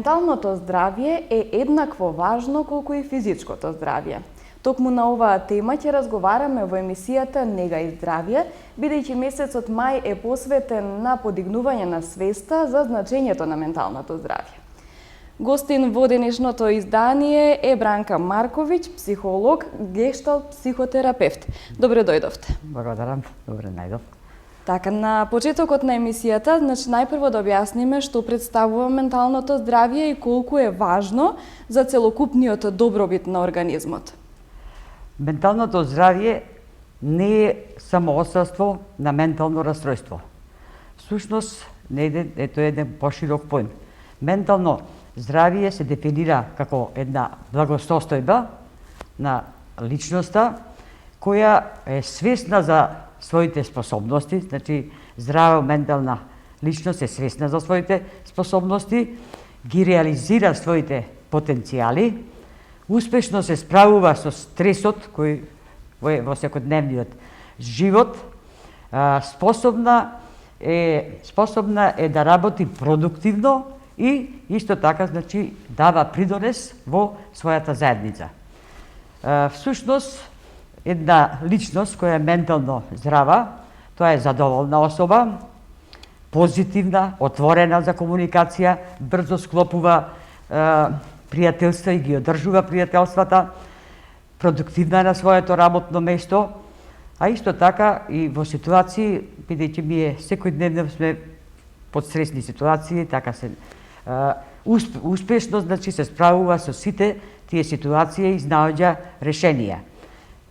Менталното здравје е еднакво важно колку и физичкото здравје. Токму на оваа тема ќе разговараме во емисијата Нега и здравје, бидејќи месецот мај е посветен на подигнување на свеста за значењето на менталното здравје. Гостин во денешното издание е Бранка Марковиќ, психолог, гешталт психотерапевт. Добре дојдовте. Благодарам, добре најдов. Така, на почетокот на емисијата, најпрво да објасниме што представува менталното здравје и колку е важно за целокупниот добробит на организмот. Менталното здравје не е само отсутство на ментално расстройство. Всушност, ето еден поширок поим. Ментално здравје се дефинира како една благосостојба на личноста која е свесна за своите способности, значи здрава ментална личност е свесна за своите способности, ги реализира своите потенцијали, успешно се справува со стресот кој во секојдневниот живот, способна е да работи продуктивно и исто така значи дава придонес во својата заедница. Всушност една личност која е ментално здрава, тоа е задоволна особа, позитивна, отворена за комуникација, брзо склопува пријателства и ги одржува пријателствата, продуктивна на своето работно место, а исто така и во ситуации, бидејќи ние секојдневно сме под стресни ситуации, така се успешно значи се справува со сите тие ситуации и изнаоѓа решенија.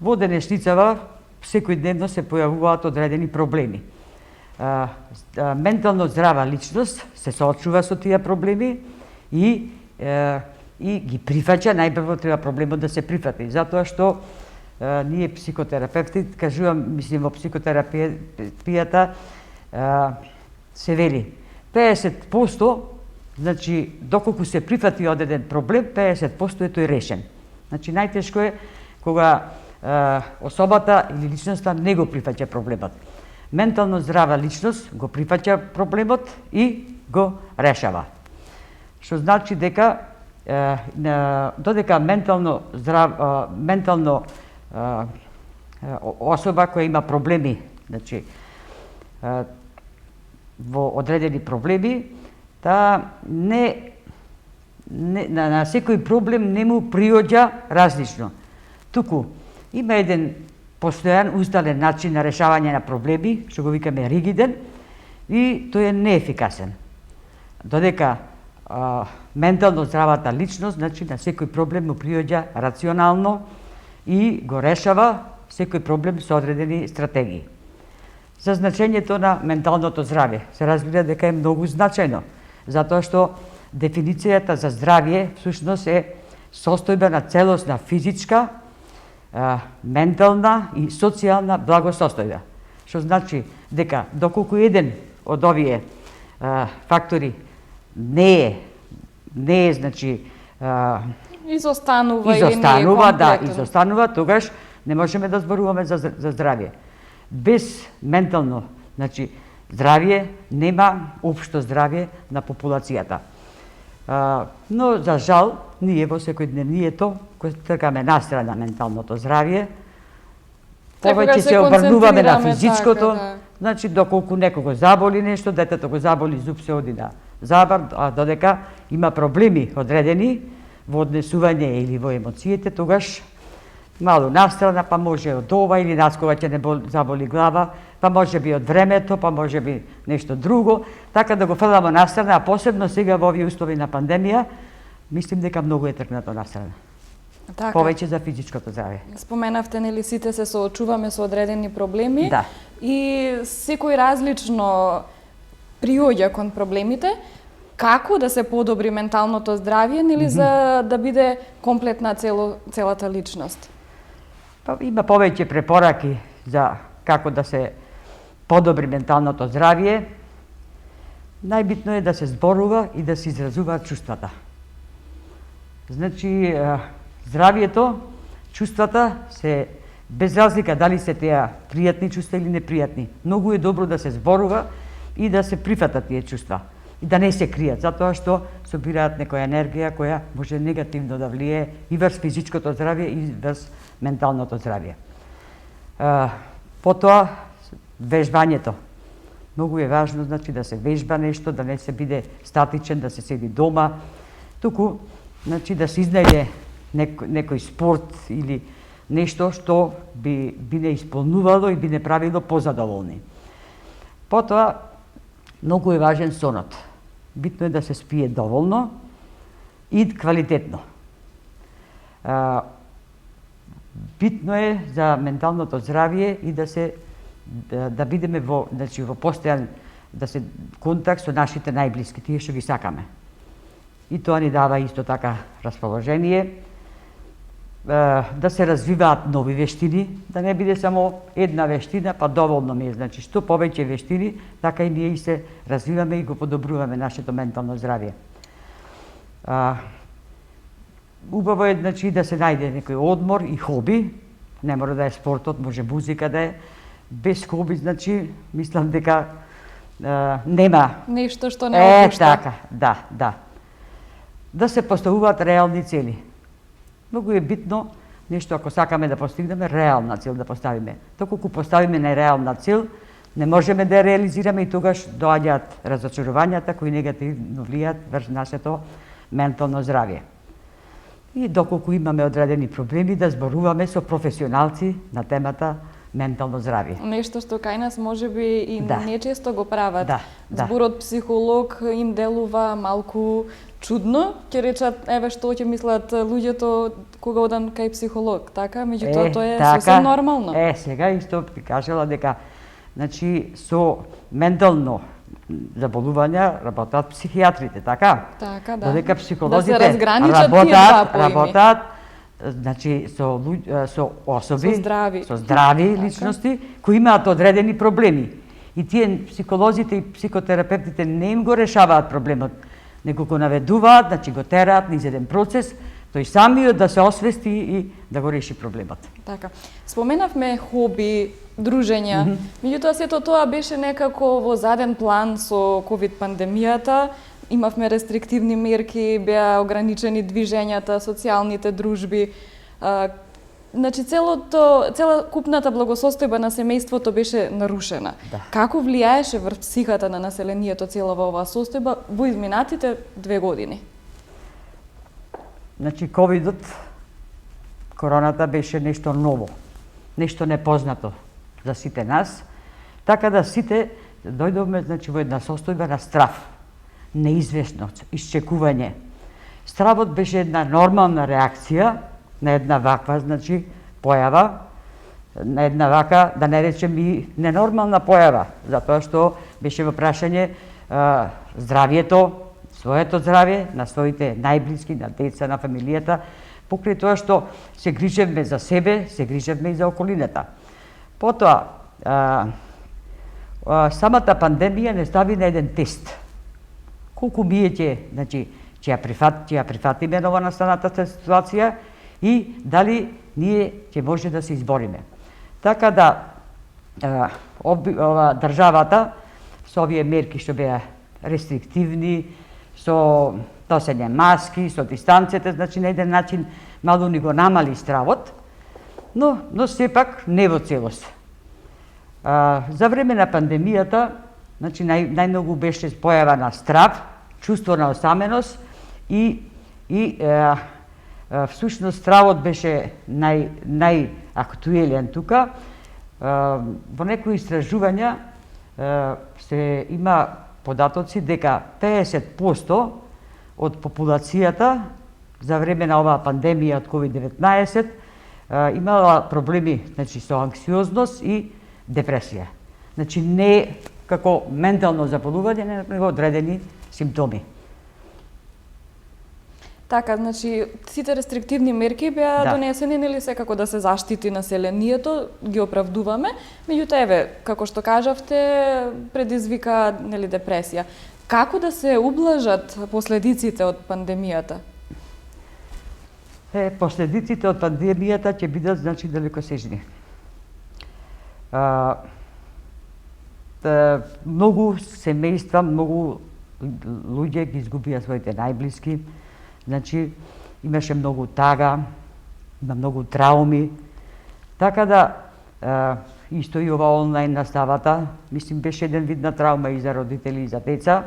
Во денешницава секојдневно се појавуваат одредени проблеми. Ментално здрава личност се соочува со тие проблеми и ги прифаќа. Најпрво треба проблемот да се прифати, затоа што ние психотерапевти, кажувам, мислим во психотерапијата се вели 50%, значи доколку се прифати одреден проблем, 50% е тој решен. Значи најтешко е кога особата или личноста не го прифаќа проблемот. Ментално здрава личност го прифаќа проблемот и го решава. Што значи дека додека ментално особа која има проблеми, значи во одредени проблеми, таа на секој проблем не му приоѓа различно. Туку има еден постојан уздален начин на решавање на проблеми, што го викаме ригиден, и тој е неефикасен. Додека ментално здравата личност, значи на секој проблем му приоѓа рационално и го решава секој проблем со одредени стратегии. За значењето на менталното здравје се разбира дека е многу значајно, затоа што дефиницијата за здравје всушност е состојба на целосна физичка, ментална и социјална благосостојба. Што значи дека доколку еден од овие фактори не е значи изостанува или не е комплетен. Изостанува, тогаш не можеме да зборуваме за здравје. Без ментално, значи здравје нема општо здравје на популацијата. Но за жал ние во секојдневнието кој тркаме настрана менталното здравје, повеќе се обрнуваме на физичкото, значи доколку некого заболи нешто, детето го заболи зуб, се оди на забар, а додека има проблеми одредени во однесување или во емоциите, тогаш мало настрана, па може од ова или наскова ќе не заболи глава, па може би од времето, па може би нешто друго, така да го фрламе настрана, а посебно сега во овие услови на пандемија, мислим дека многу е тркнато настрана. Така. Повеќе за физичкото здравје. Споменавте, нели сите се соочуваме со одредени проблеми, да. И секој различно приоѓа кон проблемите. Како да се подобри менталното здравје, нели за да биде комплетна целата личност? Има повеќе препораки за како да се подобри менталното здравје. Најбитно е да се зборува и да се изразуваат чувствата. Значи, здравјето, чувствата се без разлика дали се теа пријатни чувства или непријатни. Многу е добро да се зборува и да се прифатат тие чувства. и да не се кријат, затоа што собираат некоја енергија која може негативно да влие и врз физичкото здравје и врз менталното здравје. Потоа, вежбањето. Многу е важно, значи, да се вежба нешто, да не се биде статичен, да се седи дома, туку, значи, да се изнајде некој спорт или нешто што би не исполнувало и би не правило позадоволни. Потоа, многу е важен сонот. Битно е да се спие доволно и квалитетно. Битно е за менталното здравје и да бидеме во постојан контакт со нашите најблиски, тие што ги сакаме. И тоа ни дава исто така расположение, да се развиваат нови вештини, да не биде само една вештина, па доволно ми е. Значи, што повеќе вештини, така и ние и се развиваме и го подобруваме нашето ментално здравје. Убаво е, значи, да се најде некој одмор и хоби, не мора да е спортот, може музика да е. Без хоби, значи, мислам дека нема. Нешто што не опушта. Така, да. Да се поставуваат реални цели. Многу е битно нешто ако сакаме да постигнеме, реална цел да поставиме. Доколку поставиме нереална цел, не можеме да ја реализираме и тогаш доаѓаат разочарувањата кои негативно влијаат врз нашето ментално здравје. И доколку имаме одредени проблеми, да зборуваме со професионалци на темата ментално здравје. Нешто што кај нас можеби и нечесто го прават. Да. Зборот психолог им делува малку чудно, ќе речат, еве што ќе мислат луѓето кога одам кај психолог, така? Меѓутоа тоа е сосем нормално. Сега исто би кажала дека, значи, со ментално заболувања работат психијатрите, така? Така, да. Додека психолозите да се разграничат тие два поими. Работат, значи, со особи, со здрави личности, кои имаат одредени проблеми. И тие психолозите и психотерапевтите не им го решаваат проблемот, него го наведуваат, значи го тераат низ еден процес, тој самиот да се освести и да го реши проблемот. Така. Споменавме хоби, дружења, меѓутоа сето тоа беше некако во заден план со ковид пандемијата. Имавме рестриктивни мерки, беа ограничени движењата, социјалните дружби. Значи цела купната благосостојба на семејството беше нарушена. Да. Како влијаеше врз психата на населението целава оваа состојба во изминатите 2 години? Значи ковидот, короната беше нешто ново, нешто непознато за сите нас, така да сите дојдовме, значи, во една состојба на страв, неизвестност, исчекување. Стравот беше една нормална реакција на една ваква, значи, појава, на една вака, да не речем и ненормална појава, затоа што беше во прашање здравјето, своето здравје, на своите најблиски, на деца, на фамилијата, покрај тоа што се грижевме за себе, се грижевме и за околината. Потоа, самата пандемија не стави на еден тест. Колку ние ќе ја прифатиме нова настаната ситуација и дали ние ќе може да се избориме. Така да, државата со овие мерки што беа рестриктивни, со носење маски, со дистанцијата, значи на еден начин малку ни го намали стравот, но сепак не во целост. За време на пандемијата, значи најмногу беше појава на страв, чувство на осаменост и всушност стравот беше најактуелен тука. Во некои истражувања се има податоци дека 50% од популацијата за време на оваа пандемија од COVID-19 имала проблеми, значи, со анксиозност и депресија. Значи не како ментално заболување, него одредени симптоми. Така, значи, сите рестриктивни мерки беа донесени, нели, секако да се заштити населението, ги оправдуваме, меѓутоа, еве, како што кажавте, предизвика, нели, депресија. Како да се ублажат последиците од пандемијата? Последиците од пандемијата ќе бидат, значи, далекосежни. Многу семејства, многу луѓе ги изгубија своите најблиски. Значи, имаше многу тага, има многу трауми. Така да, исто и ова онлайн наставата, мислим, беше еден вид на траума и за родители и за деца,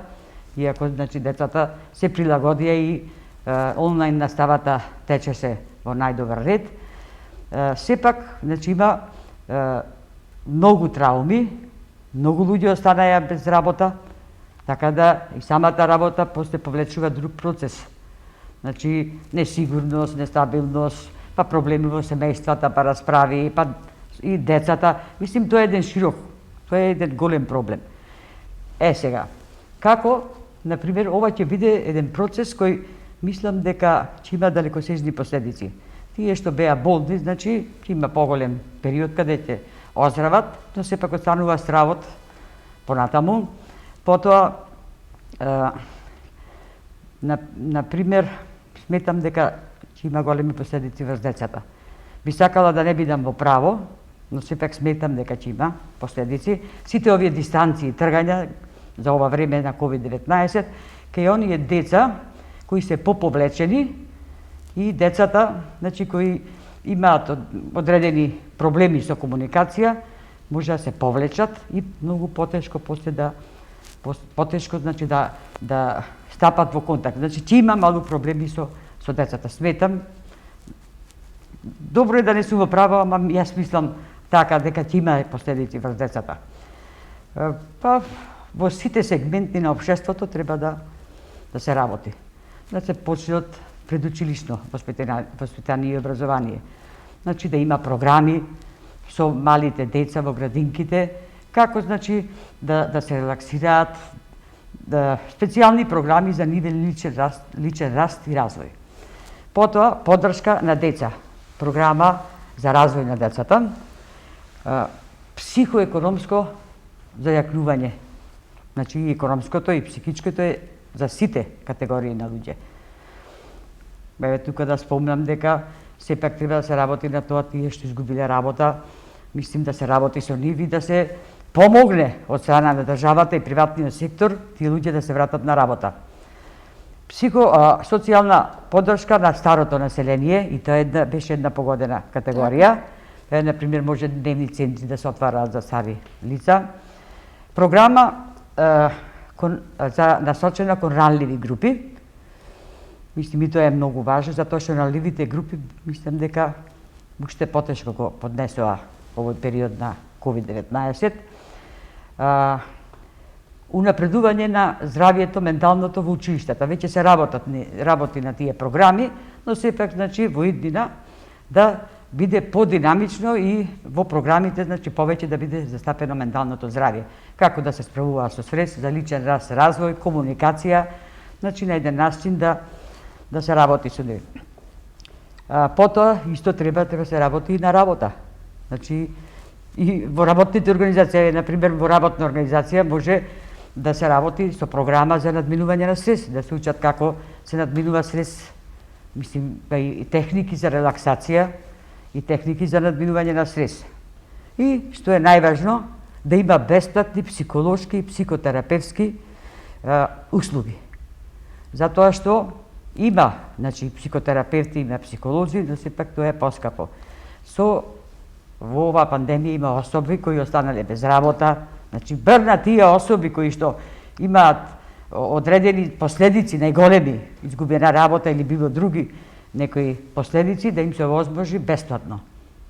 иако, значи, децата се прилагодија и онлайн наставата течеше во најдобар ред. Сепак, значи, има многу трауми, многу луѓе останаја без работа, така да и самата работа после повлечува друг процес. Значи, несигурност, нестабилност, па проблеми во семејствата, па расправи, па и децата. Мислим, тоа е еден широк, тоа е еден голем проблем. Сега, како, например, ова ќе биде еден процес кој мислам дека ќе има далекосежни последици. Тие што беа болни, значи, ќе има поголем период каде ќе оздрават, но сепак останува стравот понатаму. Потоа, например, сметам дека ќе има големи последици врз децата. Би сакала да не бидам во право, но сепак сметам дека ќе има последици. Сите овие дистанции, тргања за ова време на COVID-19, кај оние деца кои се поповлечени и децата, значи, кои имаат одредени проблеми со комуникација, може да се повлечат и многу потешко после потешко, значи, да стапат во контакт. Значи, ќе има малку проблеми со децата. Сметам, добро е да не сум во право, ама јас мислам така дека ќе има последици врз децата. Па во сите сегменти на општеството треба да се работи. Да се почне од предучилишно воспитание и образование. Значи, да има програми со малите деца во градинките, како, значи, да се релаксираат, специјални програми за нивен личен раст и развој. Потоа, поддршка на деца, програма за развој на децата, психоекономско зајакнување. Значи, и економското и психичкото е за сите категории на луѓе. Еве, тука да спомнам дека сепак треба да се работи на тоа тие што изгубиле работа, мислим да се работи со нив и да се помогне од страна на државата и приватниот сектор тие луѓе да се вратат на работа. Социјална поддршка на старото население, и тоа беше една погодена категорија. Например, може дневни центри да се отвараат за стари лица. Програма насочена кон ранливи групи. Мислим, и тоа е многу важно, затоа што ранливите групи, мислам дека уште потешко го поднесоа овој период на COVID-19. Унапредување на здравието менталното во училиштата. Веќе се работи на тие програми, но сепак, значи, во иднина да биде подинамично и во програмите, значи, повеќе да биде застапено менталното здравје. Како да се справува со стрес, за личен раст, развој, комуникација, значи, на еден начин да се работи со нив. Потоа, исто треба да се работи и на работа. Значи, и во работните организации, например, во работна организација може да се работи со програма за надминување на стрес, да се учат како се надминува стрес, мислим, и техники за релаксација, и техники за надминување на стрес. И, што е најважно, да има бесплатни психолошки и психотерапевски услуги. Затоа што има, значи, психотерапевти, има психолози, но сепак тоа е поскапо. Во оваа пандемија има особи кои останале без работа, значи, на тие особи кои што имаат одредени последици, најголеми, изгубена работа или било други некои последици, да им се возможи бесплатно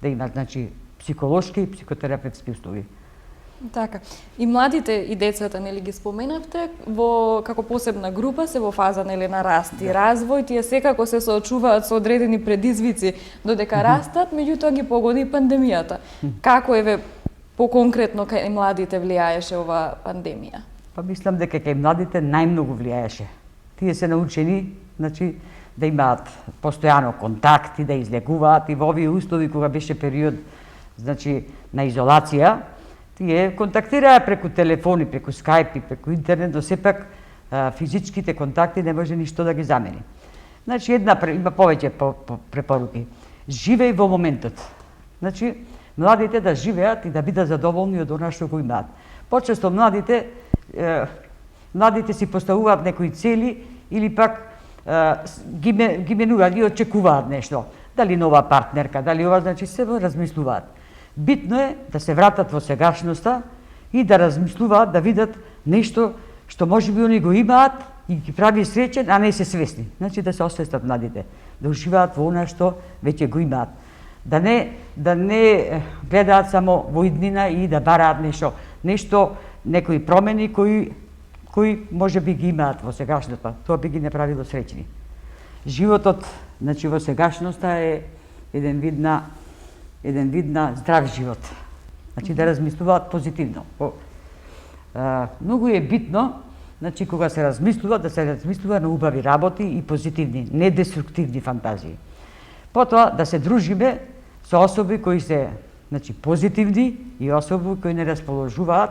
да имат, значи, психолошки и психотерапевски услуги. Така. И младите и децата, нели, ги споменавте, како посебна група се во фаза, нели, на раст и развој, тие секако се соочуваат со одредени предизвици додека растат, меѓутоа ги погоди пандемијата. Како еве поконкретно кај младите влијаеше ова пандемија? Па мислам дека кај младите најмногу влијаеше. Тие се научени, значи, да имаат постојано контакти, да излегуваат и во овие услови кога беше период, значи, на изолација, тие контактираа преку телефони, преку скајп и преку интернет, но сепак физичките контакти не може ништо да ги замени. Значи, има повеќе препоруки. Живеј во моментот. Значи, младите да живеат и да бидат задоволни од она што го имаат. Почесто младите младите си поставуваат некои цели или пак ги менуваат, ги очекуваат нешто. Дали нова партнерка, дали ова, значи се размислуваат. Битно е да се вратат во сегашноста и да размислуваат, да видат нешто што можеби они го имаат и ги прави среќен, а не се свесни. Значи да се освестат младите, да уживаат во она што веќе го имаат. Да не гледаат само во иднина и да бараат нешто, некои промени кои можеби ги имаат во сегашноста. Тоа би ги направило среќни. Животот, значи во сегашноста е еден вид на здрав живот. Значи да размислуваат позитивно. Многу е битно, значи кога се размислува, да се размислува на убави работи и позитивни, не деструктивни фантазии. Потоа да се дружиме со особи кои се, значи, позитивни и особи кои не расположуваат,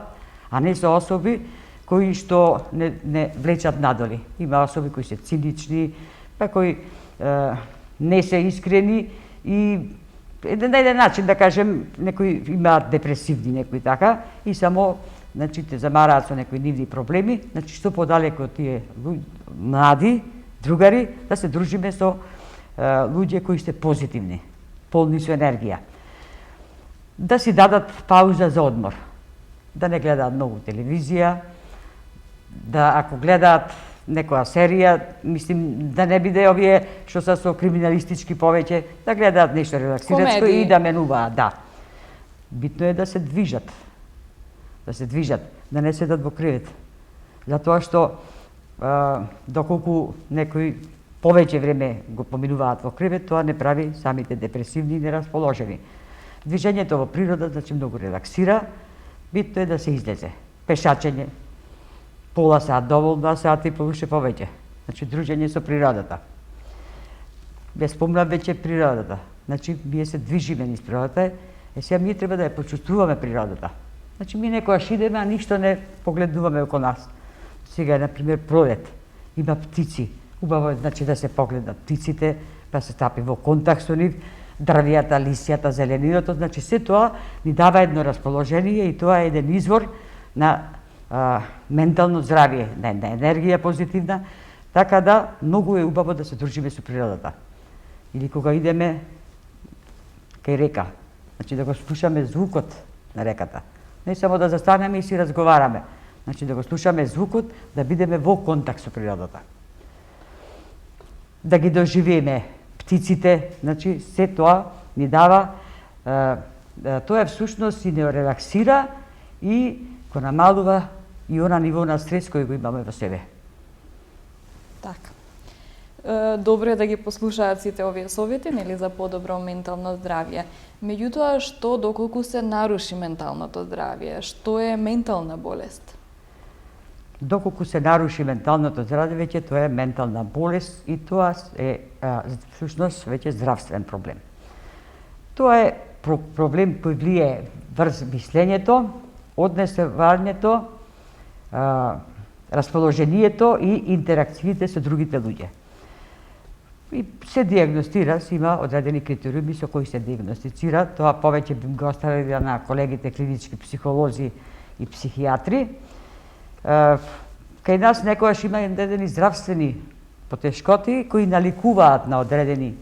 а не со особи кои што не влечат надоли. Има особи кои се цинични, па кои не се искрени и на еден начин, да кажем, некои имаат депресивни, некои така, и само, значи, те замараат со некои нивни проблеми, значи, што подалеку од тие млади, другари, да се дружиме со луѓе кои се позитивни, полни со енергија. Да си дадат пауза за одмор, да не гледаат многу телевизија, да ако гледаат некоја серија, мислим да не биде овие што се со криминалистички повеќе, да гледаат нешто релаксирачко и да менуваат, да. Битно е да се движат, да не седат во кревет. Затоа што доколку некои повеќе време го поминуваат во кревет, тоа не прави самите депресивни и нерасположени. Движењето во природа, значи, многу релаксира, битно е да се излезе. Пешачење, пола сат доволно, а сат и повише повеќе. Значи, дружење со природата. Без спомнав веќе природата. Значи, ние се движиме низ природата, сега ние треба да ја почувствуваме природата. Значи, ми некојаш идеме, а ништо не погледнуваме околу нас. Сега, например, пролет, има птици. Убаво е, значи, да се погледнат птиците, па се стапи во контакт со нив, дрвијата, лисјата, зелениното, значи се тоа ни дава едно расположение и тоа е еден извор на ментално здравје, на енергија позитивна, така да многу е убаво да се дружиме со природата. Или кога идеме кај река, значи да го слушаме звукот на реката. Не само да застанеме и си разговараме, значи да го слушаме звукот, да бидеме во контакт со природата. Да ги доживееме птиците, значи се тоа ни дава, тоа всушност и не релаксира и го намалува и она ниво на стрес кој го имаме во себе. Така. Добро е да ги послушаат сите овие совети, нели, за подобро ментално здравје. Меѓутоа, што доколку се наруши менталното здравје? Што е ментална болест? Доколку се наруши менталното здравје, веќе тоа е ментална болест и тоа е всушност веќе здравствен проблем. Тоа е проблем кој влие врз мислењето, однесувањето, расположението и интеракциите со другите луѓе. И се диагностира, се има одредени критериуми со кои се диагностицира, тоа повеќе би го оставили на колегите клинички психолози и психијатри. Кај нас некојаш има одредени здравствени потешкоти кои наликуваат на одредени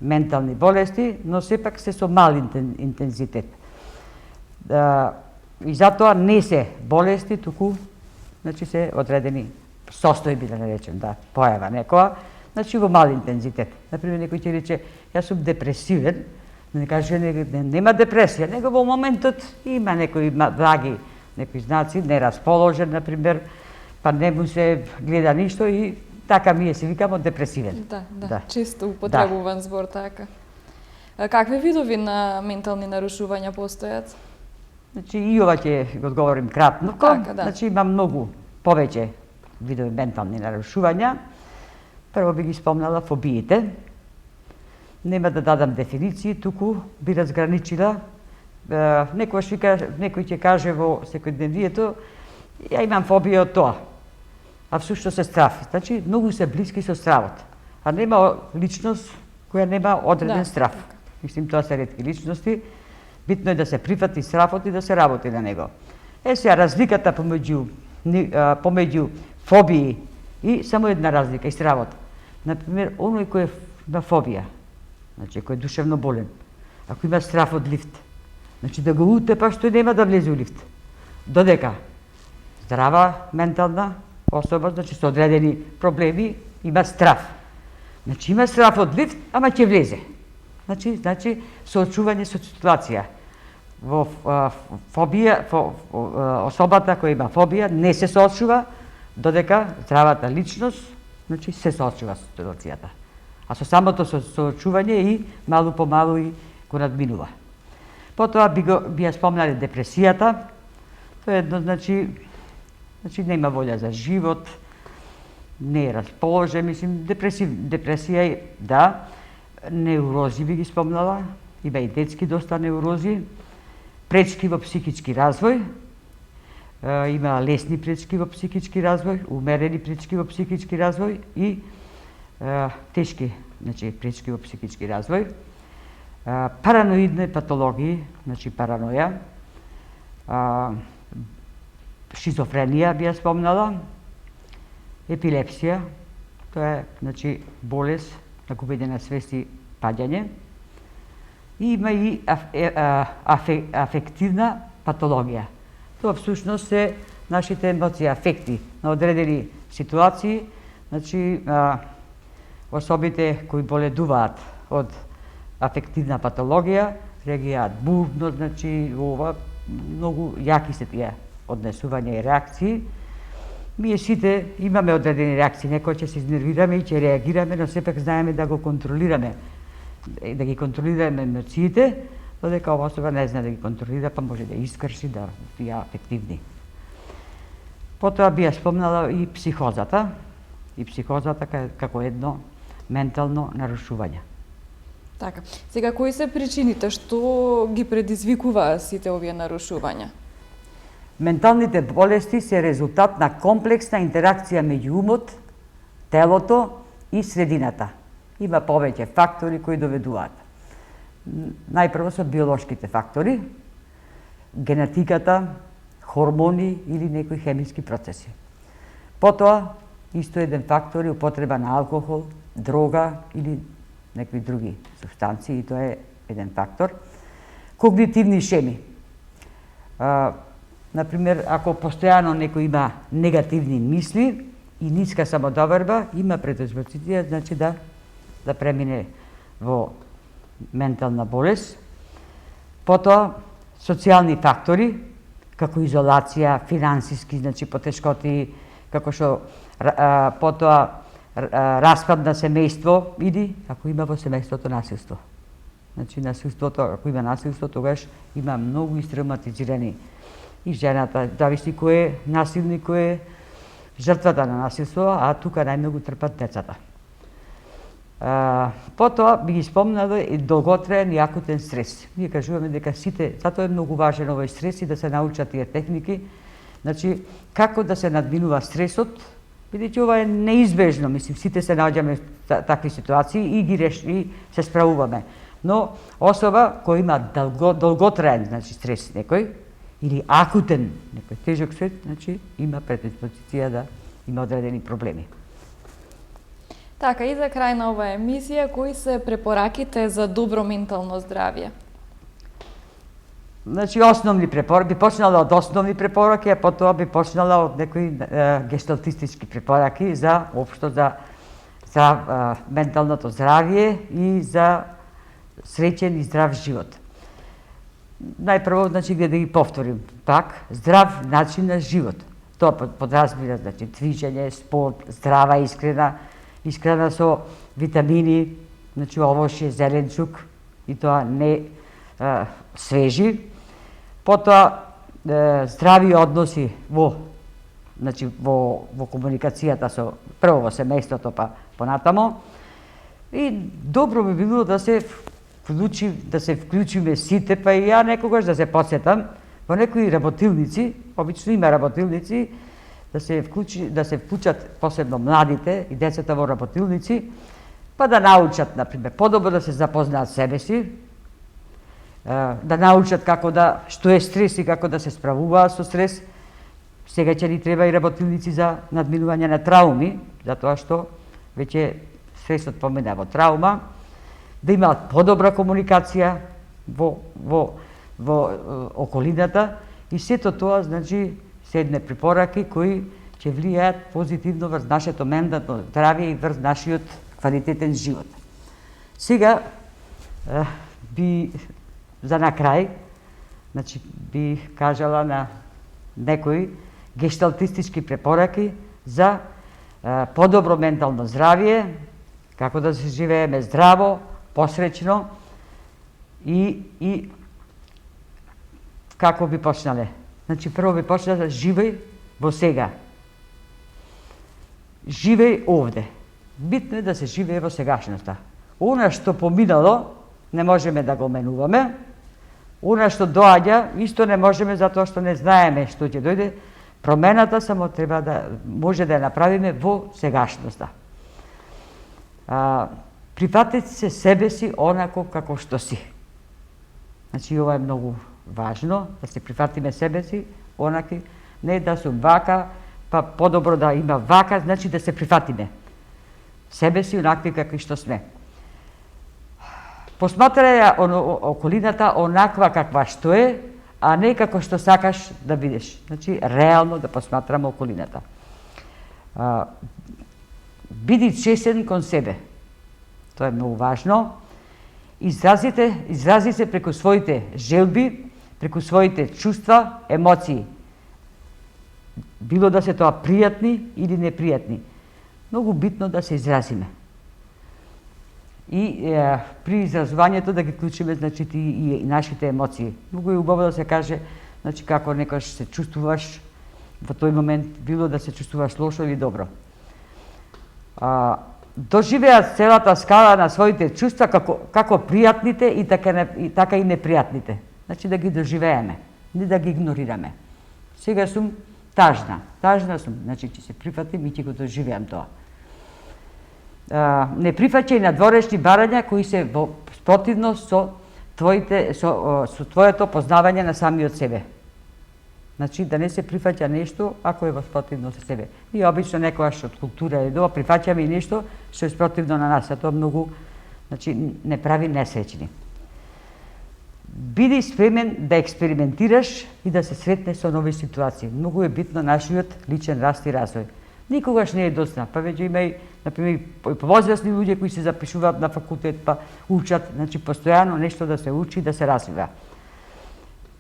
ментални болести, но сепак се со мал интензитет. И затоа не се болести, туку, значи, се одредени состојби, да не речем, да, појава некоја, значи во мал интензитет. Например, некој ќе рече, јас сум депресивен, не каже, нема депресија, него во моментот има некои влаги, некои знаци, нерасположен, например, па не му се гледа ништо и така ние се викамо депресивен. Да. Често употребуван збор така. Какви видови на ментални нарушувања постојат? Значи, и ова ќе го одговорим кратко. Така, да. Значи, има многу повеќе видови ментални нарушувања. Прво би ги спомнала фобиите. Нема да дадам дефиниции, туку би разграничила. Некој ќе каже во секојдневието, ја имам фобија од тоа, а всушност е страв. Значи, многу се блиски со стравот, а нема личност која нема одреден страв. Мислим, тоа се ретки личности. Битно е да се прифати стравот и да се работи на него. Сега, разликата помеѓу помеѓу фобии и само една разлика и стравот. Например, оној кој има фобија, значи кој е душевно болен, ако има страв од лифт, значи да го утепа што нема да влезе у лифт. Додека здрава ментална особа, значи со одредени проблеми, има страв. Значи има страв од лифт, ама ќе влезе. Значи соочување со ситуација. Во фобија, особата која има фобија не се соочува, додека здравата личност, значи се соочува со ситуацијата. А со самото соочување и малу по малу и го надминува. Потоа би ја спомнале депресијата. Тоа е едно, значи нема волја за живот, не е расположен, мислим, депресија е, да, неурози би ги спомнала, има и детски доста неурози, пречки во психички развој, има лесни пречки во психички развој, умерени пречки во психички развој и тешки, значи пречки во психички развој, параноидни патологии, значи параноја, шизофренија би ја спомнала, епилепсија, тоа е, значи, болест на губење на свест и паѓање. И има и афективна патологија. Тоа всушност се нашите емоции, афекти на одредени ситуации, значи особите кои боледуваат од афективна патологија реагираат бурно, значи ова многу јаки се тие однесувања и реакции. Ние сите имаме одредени реакции, некој ќе се изнервираме и ќе реагираме, но сепак знаеме да го контролираме, да ги контролираме емоциите, додека ова особа не знае да ги контролира, па може да искрши, да ја афективни. Потоа би ја спомнала и психозата како едно ментално нарушување. Така. Сега, кои се причините што ги предизвикуваа сите овие нарушувања? Менталните болести се резултат на комплексна интеракција меѓу умот, телото и средината. Има повеќе фактори кои доведуваат. Најпрво се биолошките фактори, генетиката, хормони или некои хемиски процеси. Потоа, исто еден фактор е употреба на алкохол, дрога или некои други субстанции, и тоа е еден фактор. Когнитивни шеми. Например, ако постојано некој има негативни мисли и ниска самодоверба, има предизвиците, значи да премине во ментална болест. Потоа, социјални фактори, како изолација, финансиски, значи потешкоти, како што потоа распад на семејство или ако има во семејството насилство. Значи насилството, ако има насилство, тогаш има многу истравматизирани и жената, зависи кој е насилник, кој е жртвата на насилство, а тука најмногу трпат децата. Потоа би ги спомнала и долготраен и акутен стрес. Ние кажуваме дека сите, затоа е многу важен овој стрес и да се научат тие техники, значи како да се надминува стресот, бидејќи ова е неизбежно, мислим, сите се наоѓаме во такви ситуации и ги реши, се справуваме. Но особа која има долготраен, значи стрес некој, или акутен, некој тежок стрес, значи има предиспозиција да има одредени проблеми. Така, и за крај на оваа емисија, кои се препораките за добро ментално здравје? Значи, основни препораки, би почнала од основни препораки, а потоа би почнала од некои гешталтистички препораки за општо за менталното здравје и за среќен и здрав живот. Најпрво, значи, да ги повторим пак, здрав начин на живот. Тоа подразбира, значи, движење, спорт, здрава искрена со витамини, значи овошје, зеленчук и тоа не свежи. Потоа здрави односи во комуникацијата со прво во семејството, па понатамо. И добро би било да се вклучиме сите, па и ја некогаш да се потсетам во некои работилници, обично има работилници, да се вклучат посебно младите и децата во работилници, па да научат, например, подобро да се запознаат себе си, да научат што е стрес и како да се справуваат со стрес, Сега ќе ни треба и работилници за надминување на трауми, затоа што веќе светот помина во траума, да имаат подобра комуникација во околината и сето тоа, значи, се едне препораки кои ќе влијаат позитивно врз нашето ментално здравје и врз нашиот квалитетен живот. Сега би за на крај, значи би кажала на некои гешталтистички препораки за подобро ментално здравје, како да се живееме здраво, посреќно и како би почнале. Значи прво би почнале живеј во сега. Живеј овде. Битно е да се живее во сегашноста. Она што поминало не можеме да го менуваме. Она што доаѓа исто не можеме затоа што не знаеме што ќе дојде. Промената само треба да може да ја направиме во сегашноста. Прифатете се себе си онако како што си. Значи ова е многу важно, да се прифатиме себе си онаки, не да сум вака, па подобро да има вака, значи да се прифатиме себе си онакви какви што сме. Посматрај ја околината онаква каква што е, а не како што сакаш да видиш. Значи, реално да посматраме околината. Биди честен кон себе. Тоа е многу важно. Изрази се преку своите желби, преку своите чувства, емоции. Било да се тоа пријатни или непријатни. Многу битно да се изразиме. И при изразувањето да ги вклучиме, значи, и нашите емоции. Многу е убаво да се каже, значи, како некојаш се чувствуваш во тој момент, било да се чувствуваш лошо или добро. Доживеат целата скала на своите чувства како пријатните и така и непријатните. Значи да ги доживееме, не да ги игнорираме. Сега сум тажна сум, значи ќе се прифатим и ќе го доживеам тоа. Не прифаќај надворешни барања кои се во спротивно со твоето познавање на самиот себе. Значи да не се прифаќа нешто ако е во спротивно со себе. И обично некогаш од култура или дома прифаќаме и нешто што е спротивно на нас, а тоа многу, значи, не прави несреќни. Биди спремен да експериментираш и да се сретнеш со нови ситуации. Многу е битно нашиот личен раст и развој. Никогаш не е доцна, па веќе има и, например, повозрасни луѓе кои се запишуваат на факултет, па учат, значи постојано нешто да се учи, да се развива.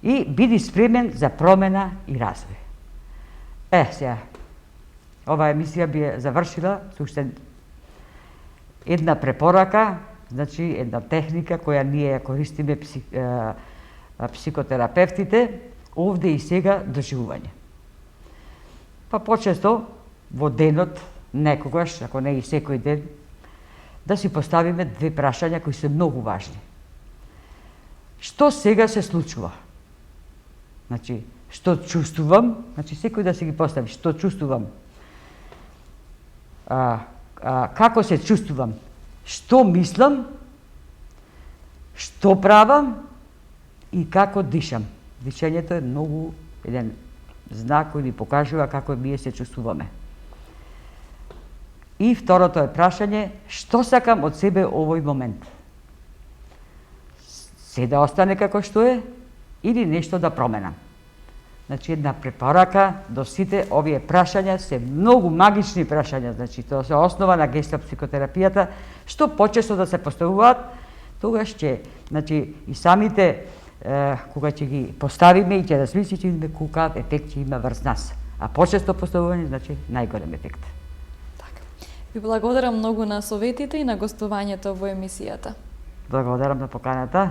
И биди спремен за промена и развој. Сега, оваа емисија би ја завршила со уште една препорака, значи една техника која ние ја користиме психотерапевтите, овде и сега доживување. Па почесто во денот, некогаш, ако не и секој ден, да си поставиме две прашања кои се многу важни. Што сега се случува? Значи, што чувствувам? Значи, секој да си ги постави. Што чувствувам? Како се чувствувам? Што мислам? Што правам? И како дишам? Дишењето е многу еден знак кој ни покажува како ние се чувствуваме. И второто е прашање, што сакам од себе овој момент? Се да остане како што е или нешто да променам? Значи, една препорака до сите овие прашања се многу магични прашања, значи тоа се основа на гешталт психотерапијата, што почесто да се поставуваат, тогаш ќе, значи, и самите кога ќе ги поставиме и ќе размислиме, ќе видиме колку ефект ќе има врз нас. А почесто поставување, значи, најголем ефект. Така. Ви благодарам многу на советите и на гостувањето во емисијата. Благодарам на поканата.